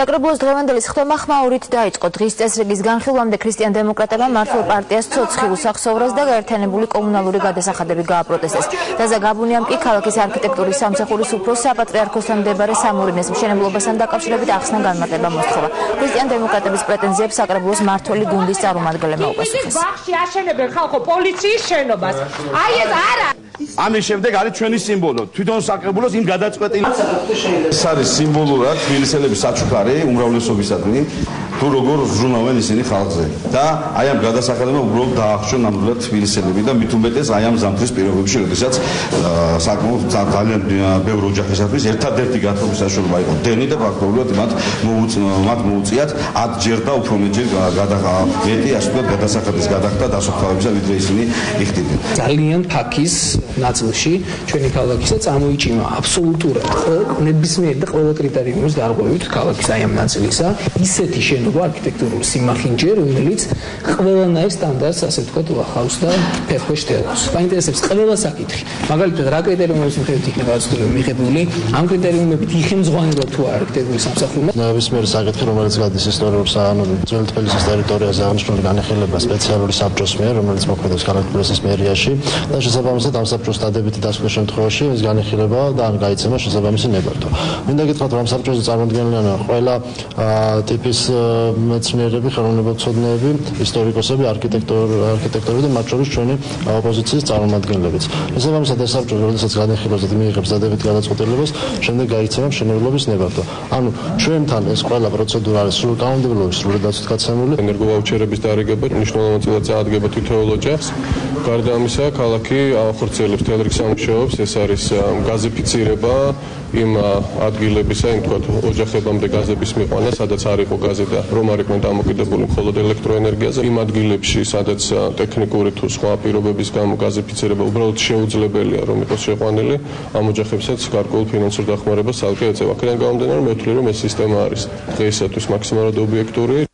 საკრებულოს დღევანდელი ხმაურით დაიწყო დღის წესრიგის განხილვამდე ქრისტიან დემოკრატებმა მართლ პარტიას ცოცხი უსახსოვრეს და გაერთიანებული კომუნალური გადასახადები გააპროტესტეს. დაზა გაბუნიამ კი ქალაქის არქიტექტურის სამსახურის უფროს საპატრიარქოსთან მდებარე სამურინეს მშენებლობასთან დაკავშირებით ახსნა განმარტება მოსთხოვა. ქრისტიან დემოკრატების პრეტენზიებს საკრებულოს მმართველი გუნდის წარმომადგენლებმა უპასუხეს. ბაღში აშენებენ ხალხო პოლიციის შენობას. აი ეს არა. ამის შემდეგ არის ჩვენი სიმბოლო. თვითონ საკრებულოს იმ გადაწყვეტილი ეს არის სიმბოლურად თბილისელების საჩუქარი უმრავლესობისადმი თუ როგორ ზრუნავენ ისინი ხალხზე და აი ამ გადასახადებმა უბრალოდ დაახშო ნამდვილად თბილისელები და მით უმეტეს აი ამ ზამთრის პირობებში, როდესაც საკმაოდ ძალიან ბევრი ოჯახისათვის ერთადერთი გათხოვის საშუალება იყო დენი და ფაქტობრივად მათ მოუწიათ 10 ჯერ და უფრო მეტჯერ მეტი ასე ვთქვათ გადასახადის გადახდა დასუფთავებისა, ვიდრე ისინი იხდიდნენ. ძალიან ფაქის ნაწილში ჩვენი ქალაქისა წამოიჭიმა აბსოლუტურად ნებისმიერ და ყველა კრიტერიუმის გარღვევით ქალაქის აი ამ ნაწილისა ისეთი შენობა არქიტექტურული სიმახინჯე, რომელიც ყველანაირ სტანდარტს ასე ვთქვათ ვახავს და ფერხქვეშ დევს. მაინტერესებს ყველა საკითხი. მაგალითად, რა კრიტერიუმების მიხედვით იქნება მიღებული, ამ კრიტერიუმებით იხელმძღვანელობა თუ არა არქიტექტურული სამსახურმა. ნებისმიერი საკითხი, რომელიც გადის ისტორიულ ძველი თბილისის ტერიტორიაზე აღნიშნული განხილება სპეციალური საბჭოს მიერ, რომელიც მოქმედებს ქალაქ თბილისის მერიაში და შესაბამისად ამ საბჭოს დადებითი დასკვნის შემთხვევაში ეს განხილება და ან გაიცემა შესაბამისი ნებართვა. მინდა გითხრათ, რომ ამ საბჭოზე წარმოდგენილნი ყველა ტიპის მეცნიერები, ხელოვნებაცოდნეები, ისტორიკოსები, არქიტექტორები და მათ შორის ჩვენი ოპოზიციის წარმომადგენლებიც. შესაბამისად ეს საბჭო, როდესაც განხილვაზე მიიღებს დადებითი გადაწყვეტილებას, შემდეგ გაიცემა მშენებლობის ნებართვა. ანუ ჩვენთან ეს ყველა პროცედურა არის სრულ კანონმდებლობის სრულად დაცული. ენერგოვაუჩერების დარიგება მნიშვნელოვნად წაადგება თითოეულ ოჯახს. გარდა ამისა, ქალაქი ახორციელებს მთელ რიგ სამუშაოებს, ეს არის გაზიფიცირება იმ ადგილებისა, იმ თქვათ ოჯახებამდე გაზების მიყვანა, სადაც არ იყო გაზი და რომ არ იყვნენ დამოკიდებული მხოლოდ ელექტროენერგიაზე. იმ ადგილებში, სადაც ტექნიკური თუ სხვა პირობების გამო გაზიფიცირება უბრალოდ შეუძლებელია რომ იყოს შეყვანილი, ამ ოჯახებსაც გარკვეულ ფინანსურ დახმარებას ცალკე ეწევა. აქედან გამომდინარე, მე ვთვლი, რომ ეს სისტემა არის დღეისათვის მაქსიმალურად ობიექტური.